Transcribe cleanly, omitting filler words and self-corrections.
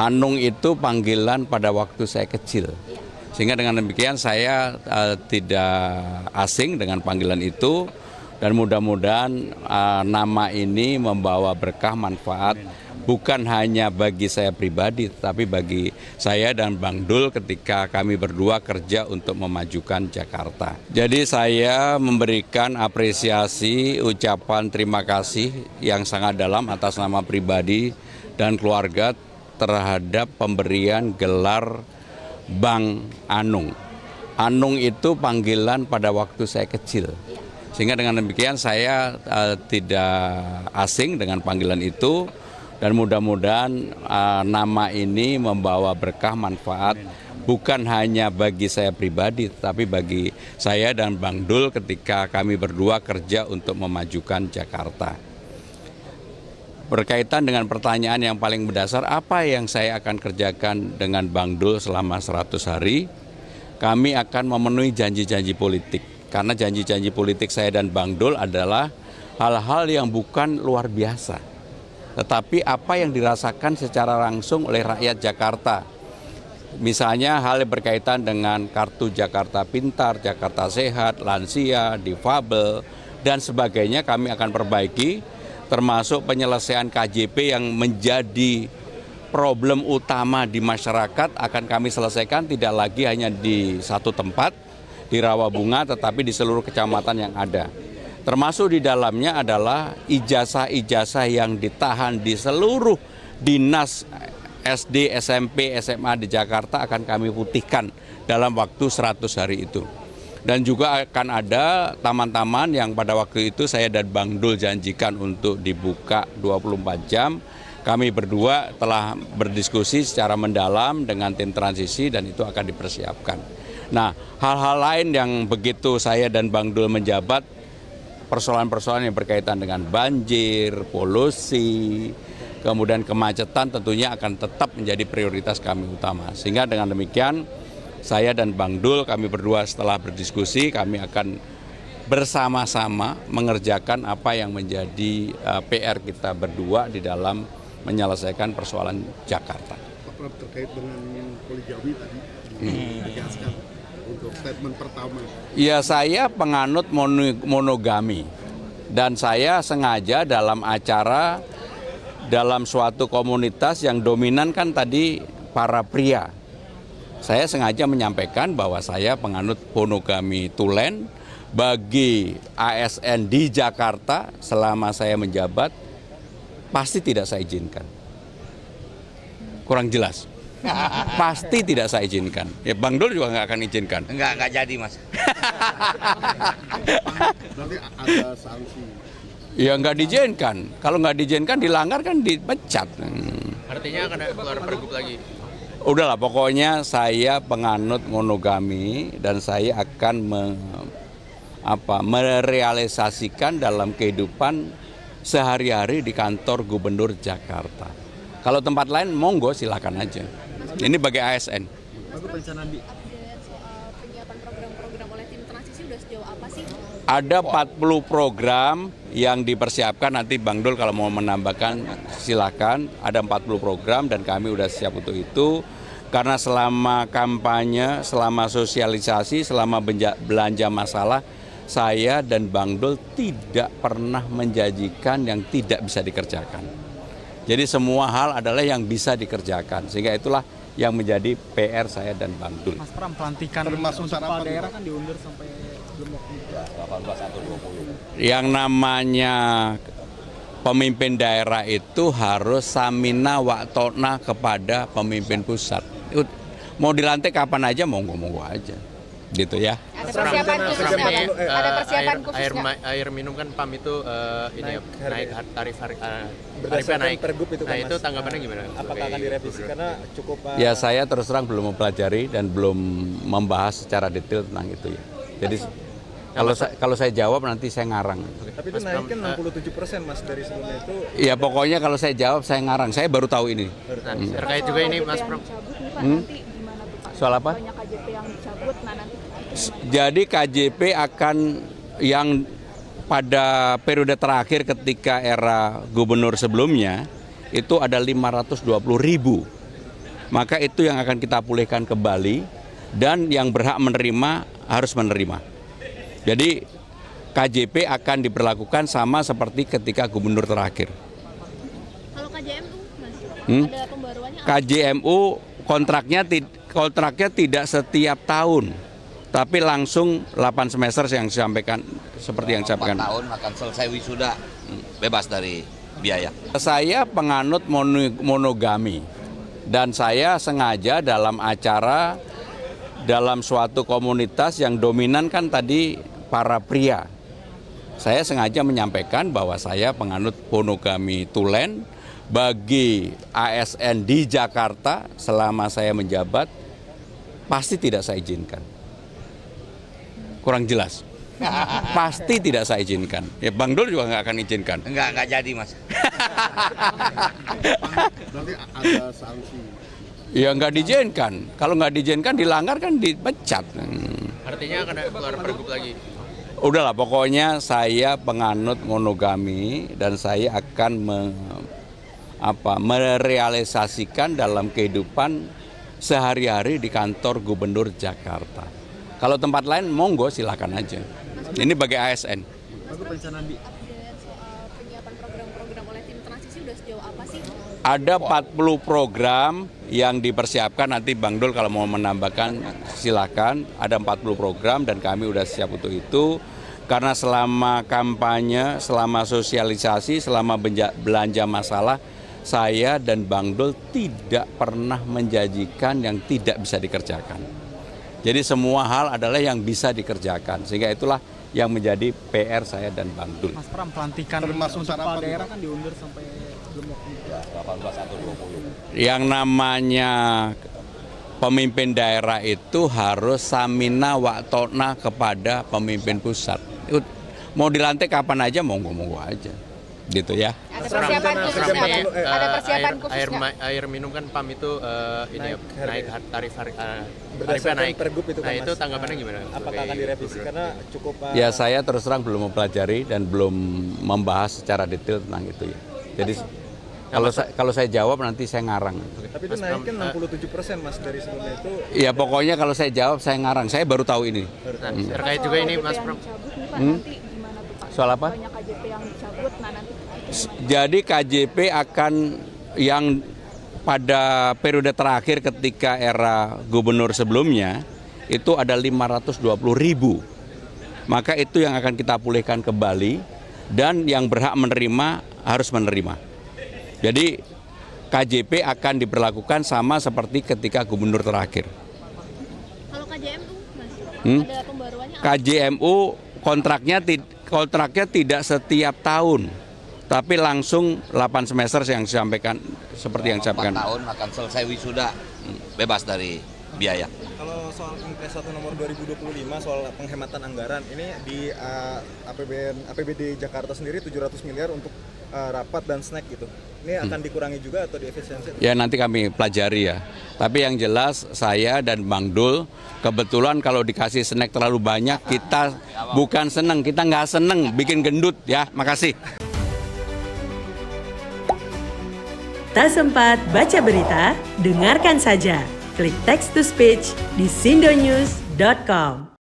Anung itu panggilan pada waktu saya kecil. Sehingga dengan demikian saya tidak asing dengan panggilan itu. Dan mudah-mudahan nama ini membawa berkah manfaat bukan hanya bagi saya pribadi, tetapi bagi saya dan Bang Dul ketika kami berdua kerja untuk memajukan Jakarta. Jadi saya memberikan apresiasi, ucapan terima kasih yang sangat dalam atas nama pribadi dan keluarga terhadap pemberian gelar Bang Anung. Anung itu panggilan pada waktu saya kecil. Sehingga dengan demikian saya tidak asing dengan panggilan itu dan mudah-mudahan nama ini membawa berkah manfaat bukan hanya bagi saya pribadi tetapi bagi saya dan Bang Dul ketika kami berdua kerja untuk memajukan Jakarta. Berkaitan dengan pertanyaan yang paling mendasar, apa yang saya akan kerjakan dengan Bang Dul selama 100 hari? Kami akan memenuhi janji-janji politik. Karena janji-janji politik saya dan Bang Dul adalah hal-hal yang bukan luar biasa. Tetapi apa yang dirasakan secara langsung oleh rakyat Jakarta. Misalnya hal yang berkaitan dengan kartu Jakarta Pintar, Jakarta Sehat, lansia, difabel, dan sebagainya kami akan perbaiki. Termasuk penyelesaian KJP yang menjadi problem utama di masyarakat akan kami selesaikan tidak lagi hanya di satu tempat, di Rawabunga, tetapi di seluruh kecamatan yang ada. Termasuk di dalamnya adalah ijazah-ijazah yang ditahan di seluruh dinas SD, SMP, SMA di Jakarta akan kami putihkan dalam waktu 100 hari itu. Dan juga akan ada taman-taman yang pada waktu itu saya dan Bang Dul janjikan untuk dibuka 24 jam. Kami berdua telah berdiskusi secara mendalam dengan tim transisi dan itu akan dipersiapkan. Nah, hal-hal lain yang begitu saya dan Bang Dul menjabat, persoalan-persoalan yang berkaitan dengan banjir, polusi, kemudian kemacetan tentunya akan tetap menjadi prioritas kami utama. Sehingga dengan demikian, saya dan Bang Dul, kami berdua setelah berdiskusi, kami akan bersama-sama mengerjakan apa yang menjadi PR kita berdua di dalam menyelesaikan persoalan Jakarta. Terkait dengan poligami tadi, ditegaskan untuk statement pertama. Ya, saya penganut monogami dan saya sengaja dalam acara dalam suatu komunitas yang dominan kan tadi para pria. Saya sengaja menyampaikan bahwa saya penganut monogami tulen bagi ASN di Jakarta selama saya menjabat pasti tidak saya izinkan. Kurang jelas. Pasti tidak saya izinkan. Ya Bang Dul juga nggak akan izinkan. Enggak jadi, Mas. Berarti ada sanksi. Ya nggak diizinkan. Kalau nggak diizinkan dilanggar kan dipecat. Artinya akan keluar pergub lagi. Udahlah, pokoknya saya penganut monogami dan saya akan merealisasikan dalam kehidupan sehari-hari di kantor Gubernur Jakarta. Kalau tempat lain monggo silakan aja. Ini bagi ASN. Penyiapan program-program oleh tim transisi sudah sejauh apa sih? Ada 40 program yang dipersiapkan, nanti Bang Dul kalau mau menambahkan silakan. Ada 40 program dan kami sudah siap untuk itu. Karena selama kampanye, selama sosialisasi, selama belanja masalah, saya dan Bang Dul tidak pernah menjanjikan yang tidak bisa dikerjakan. Jadi semua hal adalah yang bisa dikerjakan. Sehingga itulah yang menjadi PR saya dan Bang Dul. Mas Pram, pelantikan Termasuk untuk kepala sarapan daerah kan diundur sampai belum waktu. 18 atau 20. Yang namanya pemimpin daerah itu harus samina wa ta'na kepada pemimpin pusat. Mau dilantik kapan aja, monggo-monggo aja. Gitu ya. Ada persiapan khusus nggak? Ada persiapan khusus nggak? Air minum kan PAM itu naik Berdasarkan naik. pergub itu kan, Nah, itu Mas. tanggapannya gimana? Apakah akan direvisi karena cukup Ya saya terus terang belum mempelajari dan belum membahas secara detail tentang itu ya. Jadi kalau saya jawab nanti saya ngarang. tapi itu naik kan 67% Mas dari sebelumnya itu. Ya pokoknya kalau saya jawab saya ngarang. Saya baru tahu ini. Nah, terkait juga ini Mas Pram. Nanti gimana tuh Pak? Soal apa? Banyak KJP yang dicabut, nah nanti Jadi KJP akan yang pada periode terakhir ketika era gubernur sebelumnya itu ada 520.000 maka itu yang akan kita pulihkan kembali dan yang berhak menerima harus menerima. Jadi KJP akan diberlakukan sama seperti ketika gubernur terakhir. Kalau KJMU Mas, ada pembaruannya apa? KJMU kontraknya tidak setiap tahun, tapi langsung 8 semester yang disampaikan seperti yang disampaikan. 4 tahun akan selesai wisuda, bebas dari biaya. Saya penganut monogami dan saya sengaja dalam acara dalam suatu komunitas yang dominan kan tadi para pria. Saya sengaja menyampaikan bahwa saya penganut monogami tulen bagi ASN di Jakarta selama saya menjabat pasti tidak saya izinkan. Kurang jelas. Pasti tidak saya izinkan. Ya Bang Dul juga nggak akan izinkan. Enggak jadi mas. Berarti ada sanksi. Ya nggak diizinkan. Kalau nggak diizinkan dilanggar kan dipecat. Artinya akan keluar pergub lagi. Udahlah pokoknya saya penganut monogami dan saya akan merealisasikan dalam kehidupan sehari-hari di kantor Gubernur Jakarta. Kalau tempat lain monggo silakan aja. Ini bagi ASN. Update soal penyiapan program-program oleh tim transisi udah sejauh apa sih? Ada 40 program yang dipersiapkan, nanti Bang Dul kalau mau menambahkan silakan. Ada 40 program dan kami udah siap untuk itu. Karena selama kampanye, selama sosialisasi, selama belanja masalah, saya dan Bang Dul tidak pernah menjanjikan yang tidak bisa dikerjakan. Jadi semua hal adalah yang bisa dikerjakan. Sehingga itulah yang menjadi PR saya dan Bang Dul. Mas Pram, pelantikan Termasuk untuk kepala sarapan. daerah kan diundur sampai belum waktu. 18 atau 20. Yang namanya pemimpin daerah itu harus samina wa ta'na kepada pemimpin pusat. Mau dilantik kapan aja, monggo-monggo aja. Gitu ya. Ada persiapan khusus nggak, Mas? Ada persiapan khusus nggak? Air minum kan PAM itu ini naik tarifnya Berdasarkan naik. pergub itu kan, Nah itu Mas. tanggapannya gimana? Apakah akan direvisi karena cukup Ya saya terus terang belum mempelajari dan belum membahas secara detail tentang itu ya. Jadi kalau saya jawab nanti saya ngarang. tapi itu naiknya 67% Mas dari sebelumnya itu. Ya pokoknya kalau saya jawab saya ngarang. Saya baru tahu ini. Nah, terkait juga ini Mas Pram. Nanti gimana tuh Pak? Soal apa? Banyak KJP yang dicabut, nah nanti itu gimana? Jadi KJP akan yang pada periode terakhir ketika era gubernur sebelumnya itu ada 520.000. Maka itu yang akan kita pulihkan kembali dan yang berhak menerima harus menerima. Jadi KJP akan diberlakukan sama seperti ketika gubernur terakhir. Kalau KJMU Mas, ada pembaruannya apa? KJMU kontraknya tidak setiap tahun, tapi langsung 8 semester yang disampaikan seperti yang 4 disampaikan. tahun akan selesai wisuda, bebas dari biaya. Kalau soal Impres 1 nomor 2025 soal penghematan anggaran ini di APBD Jakarta sendiri 700 miliar untuk rapat dan snack gitu. Ini akan dikurangi juga atau diefisiensi? Ya nanti kami pelajari ya. Tapi yang jelas saya dan Bang Dul kebetulan kalau dikasih snack terlalu banyak kita bukan seneng, kita nggak seneng bikin gendut ya. Makasih. Tak sempat baca berita? Dengarkan saja. Klik text to speech di sindonews.com.